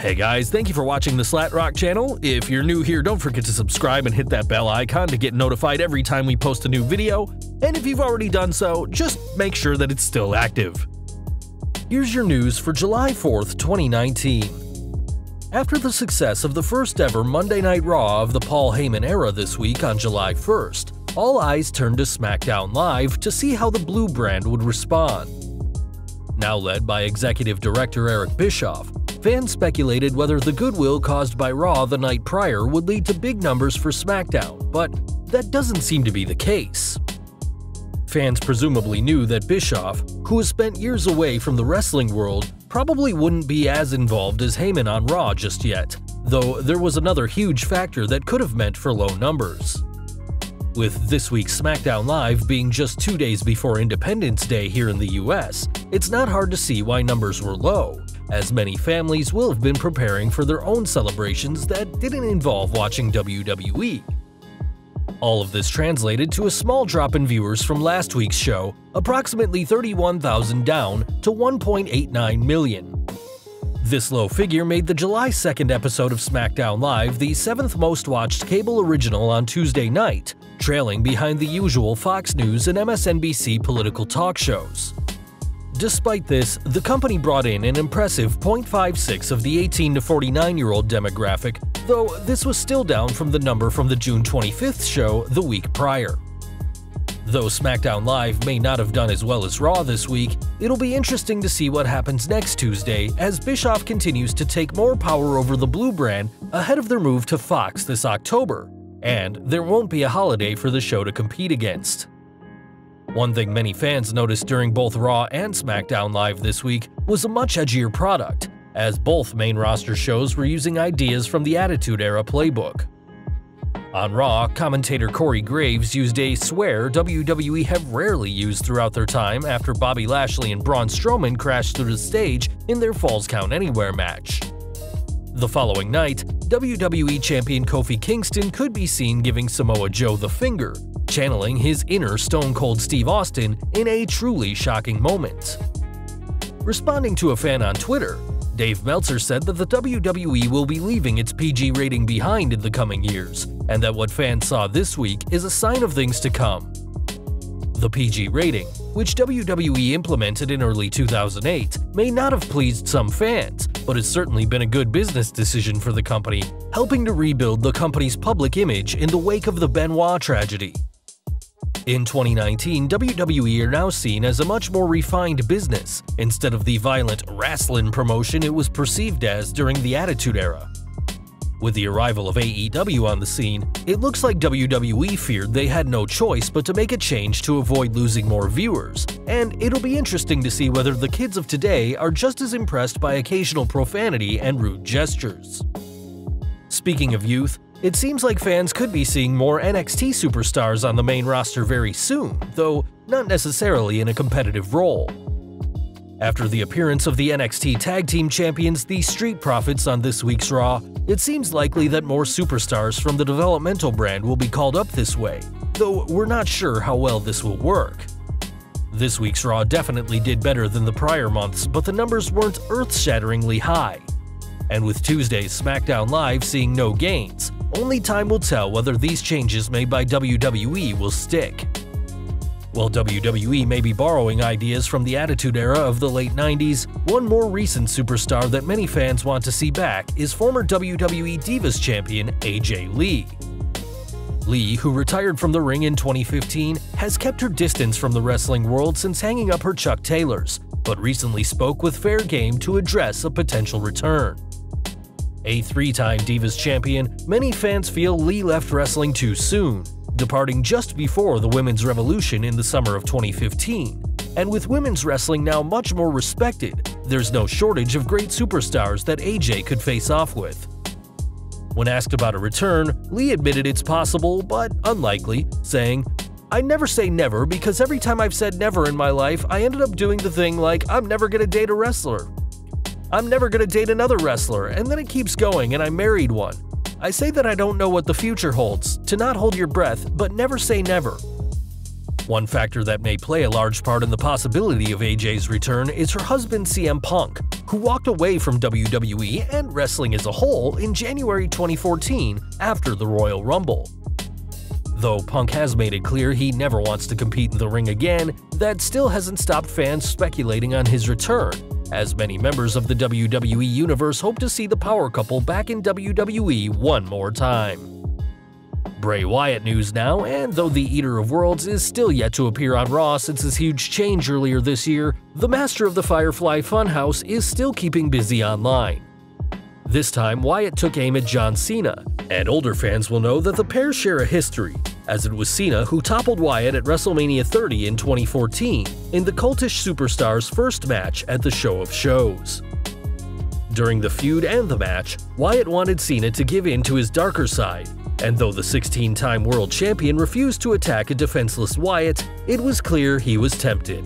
Hey guys, thank you for watching the Slatrock channel. If you're new here, don't forget to subscribe and hit that bell icon to get notified every time we post a new video. And if you've already done so, just make sure that it's still active. Here's your news for July 4th, 2019. After the success of the first ever Monday Night Raw of the Paul Heyman era this week on July 1st, all eyes turned to SmackDown Live to see how the Blue brand would respond. Now led by Executive Director Eric Bischoff, fans speculated whether the goodwill caused by Raw the night prior would lead to big numbers for SmackDown, but that doesn't seem to be the case. Fans presumably knew that Bischoff, who has spent years away from the wrestling world, probably wouldn't be as involved as Heyman on Raw just yet, though there was another huge factor that could have meant for low numbers. With this week's SmackDown Live being just 2 days before Independence Day here in the US, it's not hard to see why numbers were low, as many families will have been preparing for their own celebrations that didn't involve watching WWE. All of this translated to a small drop in viewers from last week's show, approximately 31,000 down to 1.89 million. This low figure made the July 2nd episode of SmackDown Live the 7th most watched cable original on Tuesday night, trailing behind the usual Fox News and MSNBC political talk shows. Despite this, the company brought in an impressive 0.56 of the 18 to 49-year-old demographic, though this was still down from the number from the June 25th show the week prior. Though SmackDown Live may not have done as well as Raw this week, it'll be interesting to see what happens next Tuesday as Bischoff continues to take more power over the Blue brand ahead of their move to Fox this October, and there won't be a holiday for the show to compete against. One thing many fans noticed during both Raw and SmackDown Live this week was a much edgier product, as both main roster shows were using ideas from the Attitude Era playbook. On Raw, commentator Corey Graves used a swear WWE have rarely used throughout their time after Bobby Lashley and Braun Strowman crashed through the stage in their Falls Count Anywhere match. The following night, WWE Champion Kofi Kingston could be seen giving Samoa Joe the finger, channeling his inner Stone Cold Steve Austin in a truly shocking moment. Responding to a fan on Twitter, Dave Meltzer said that the WWE will be leaving its PG rating behind in the coming years, and that what fans saw this week is a sign of things to come. The PG rating, which WWE implemented in early 2008, may not have pleased some fans, but has certainly been a good business decision for the company, helping to rebuild the company's public image in the wake of the Benoit tragedy. In 2019, WWE are now seen as a much more refined business, instead of the violent wrestling promotion it was perceived as during the Attitude Era. With the arrival of AEW on the scene, it looks like WWE feared they had no choice but to make a change to avoid losing more viewers, and it'll be interesting to see whether the kids of today are just as impressed by occasional profanity and rude gestures. Speaking of youth, it seems like fans could be seeing more NXT superstars on the main roster very soon, though not necessarily in a competitive role. After the appearance of the NXT Tag Team Champions, the Street Profits, on this week's Raw, it seems likely that more superstars from the developmental brand will be called up this way, though we're not sure how well this will work. This week's Raw definitely did better than the prior months, but the numbers weren't earth-shatteringly high. And with Tuesday's SmackDown Live seeing no gains, only time will tell whether these changes made by WWE will stick. While WWE may be borrowing ideas from the Attitude Era of the late 90s, one more recent superstar that many fans want to see back is former WWE Divas champion AJ Lee. Lee, who retired from the ring in 2015, has kept her distance from the wrestling world since hanging up her Chuck Taylors, but recently spoke with Fair Game to address a potential return. A three-time Divas champion, many fans feel Lee left wrestling too soon, departing just before the Women's Revolution in the summer of 2015. And with women's wrestling now much more respected, there's no shortage of great superstars that AJ could face off with. When asked about a return, Lee admitted it's possible, but unlikely, saying, "I never say never because every time I've said never in my life, I ended up doing the thing like I'm never gonna date a wrestler. I'm never gonna date another wrestler, and then it keeps going and I married one. I say that I don't know what the future holds, to not hold your breath, but never say never." One factor that may play a large part in the possibility of AJ's return is her husband CM Punk, who walked away from WWE and wrestling as a whole in January 2014 after the Royal Rumble. Though Punk has made it clear he never wants to compete in the ring again, that still hasn't stopped fans speculating on his return, as many members of the WWE Universe hope to see the power couple back in WWE one more time. Bray Wyatt news now, and though the Eater of Worlds is still yet to appear on Raw since his huge change earlier this year, the master of the Firefly Funhouse is still keeping busy online. This time, Wyatt took aim at John Cena, and older fans will know that the pair share a history, as it was Cena who toppled Wyatt at WrestleMania 30 in 2014 in the Cultish Superstar's first match at the Show of Shows. During the feud and the match, Wyatt wanted Cena to give in to his darker side, and though the 16-time world champion refused to attack a defenseless Wyatt, it was clear he was tempted.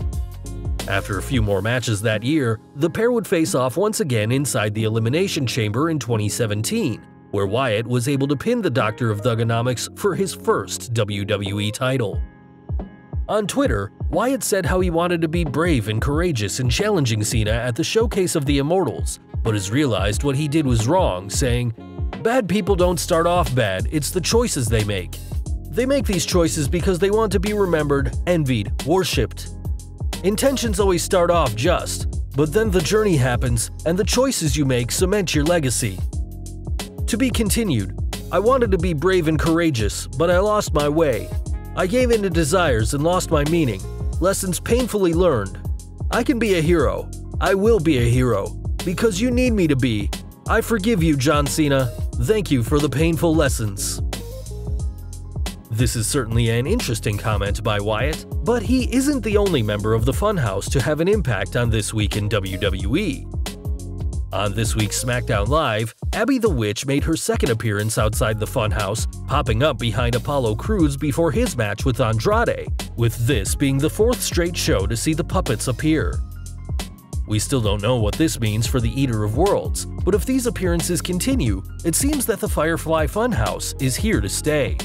After a few more matches that year, the pair would face off once again inside the Elimination Chamber in 2017, where Wyatt was able to pin the Doctor of Thuganomics for his first WWE title. On Twitter, Wyatt said how he wanted to be brave and courageous in challenging Cena at the Showcase of the Immortals, but has realized what he did was wrong, saying, "Bad people don't start off bad, it's the choices they make. They make these choices because they want to be remembered, envied, worshipped. Intentions always start off just, but then the journey happens and the choices you make cement your legacy. To be continued. I wanted to be brave and courageous, but I lost my way. I gave in to desires and lost my meaning. Lessons painfully learned. I can be a hero. I will be a hero. Because you need me to be. I forgive you, John Cena. Thank you for the painful lessons." This is certainly an interesting comment by Wyatt, but he isn't the only member of the Funhouse to have an impact on This Week in WWE. On this week's SmackDown Live, Abby the Witch made her second appearance outside the Funhouse, popping up behind Apollo Crews before his match with Andrade, with this being the fourth straight show to see the puppets appear. We still don't know what this means for the Eater of Worlds, but if these appearances continue, it seems that the Firefly Funhouse is here to stay.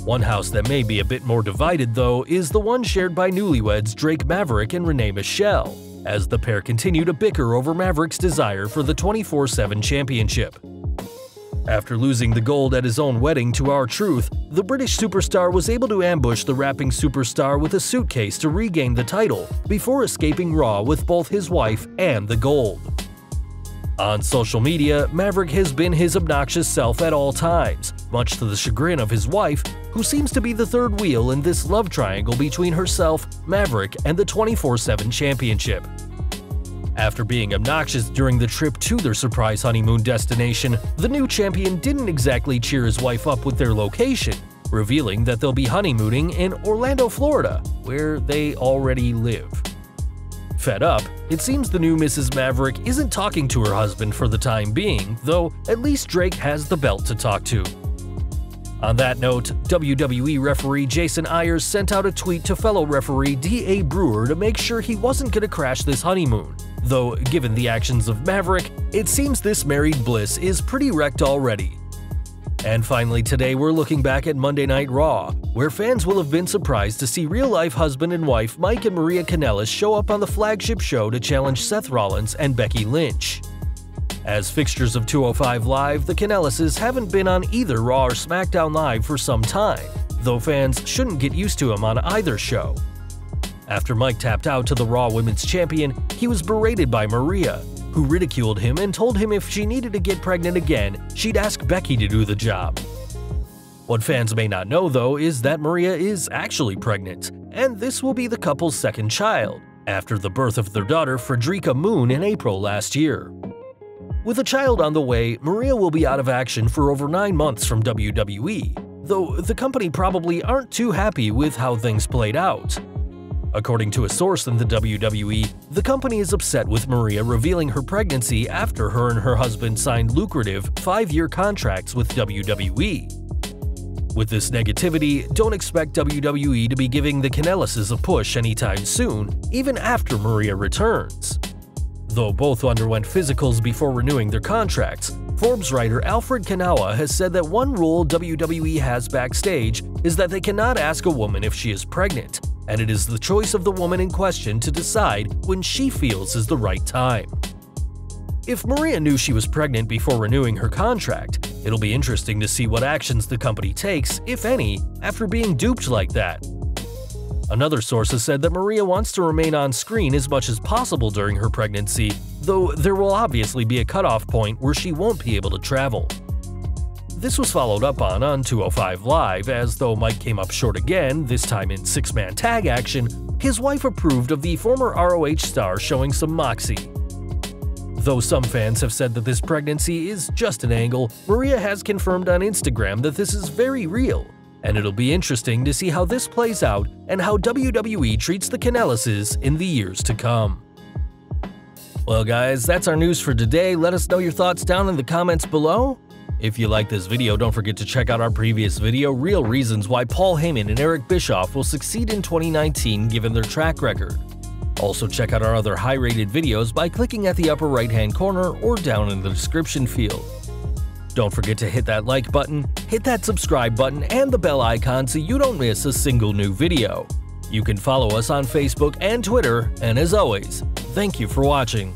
One house that may be a bit more divided, though, is the one shared by newlyweds Drake Maverick and Renee Michelle, as the pair continue to bicker over Maverick's desire for the 24/7 championship. After losing the gold at his own wedding to R-Truth, the British superstar was able to ambush the rapping superstar with a suitcase to regain the title before escaping Raw with both his wife and the gold. On social media, Maverick has been his obnoxious self at all times, much to the chagrin of his wife, who seems to be the third wheel in this love triangle between herself, Maverick, and the 24/7 championship. After being obnoxious during the trip to their surprise honeymoon destination, the new champion didn't exactly cheer his wife up with their location, revealing that they'll be honeymooning in Orlando, Florida, where they already live. Fed up, it seems the new Mrs. Maverick isn't talking to her husband for the time being, though at least Drake has the belt to talk to. On that note, WWE referee Jason Ayers sent out a tweet to fellow referee D.A. Brewer to make sure he wasn't going to crash this honeymoon, though given the actions of Maverick, it seems this married bliss is pretty wrecked already. And finally today we're looking back at Monday Night Raw, where fans will have been surprised to see real-life husband and wife Mike and Maria Kanellis show up on the flagship show to challenge Seth Rollins and Becky Lynch. As fixtures of 205 Live, the Kanellises haven't been on either Raw or SmackDown Live for some time, though fans shouldn't get used to him on either show. After Mike tapped out to the Raw Women's Champion, he was berated by Maria, who ridiculed him and told him if she needed to get pregnant again, she'd ask Becky to do the job. What fans may not know, though, is that Maria is actually pregnant, and this will be the couple's second child, after the birth of their daughter Frederica Moon in April last year. With a child on the way, Maria will be out of action for over 9 months from WWE, though the company probably aren't too happy with how things played out. According to a source in the WWE, the company is upset with Maria revealing her pregnancy after her and her husband signed lucrative 5-year contracts with WWE. With this negativity, don't expect WWE to be giving the Kanellises a push anytime soon, even after Maria returns. Though both underwent physicals before renewing their contracts, Forbes writer Alfred Kanawa has said that one rule WWE has backstage is that they cannot ask a woman if she is pregnant, and it is the choice of the woman in question to decide when she feels is the right time. If Maria knew she was pregnant before renewing her contract, it'll be interesting to see what actions the company takes, if any, after being duped like that. Another source has said that Maria wants to remain on screen as much as possible during her pregnancy, though there will obviously be a cutoff point where she won't be able to travel. This was followed up on 205 Live, as though Mike came up short again, this time in six-man tag action, his wife approved of the former ROH star showing some moxie. Though some fans have said that this pregnancy is just an angle, Maria has confirmed on Instagram that this is very real, and it'll be interesting to see how this plays out and how WWE treats the Kanellises in the years to come. Well guys, that's our news for today. Let us know your thoughts down in the comments below. If you like this video, don't forget to check out our previous video, Real Reasons Why Paul Heyman and Eric Bischoff Will Succeed in 2019 Given Their Track Record. Also check out our other high-rated videos by clicking at the upper right-hand corner or down in the description field. Don't forget to hit that like button, hit that subscribe button, and the bell icon so you don't miss a single new video. You can follow us on Facebook and Twitter, and as always, thank you for watching.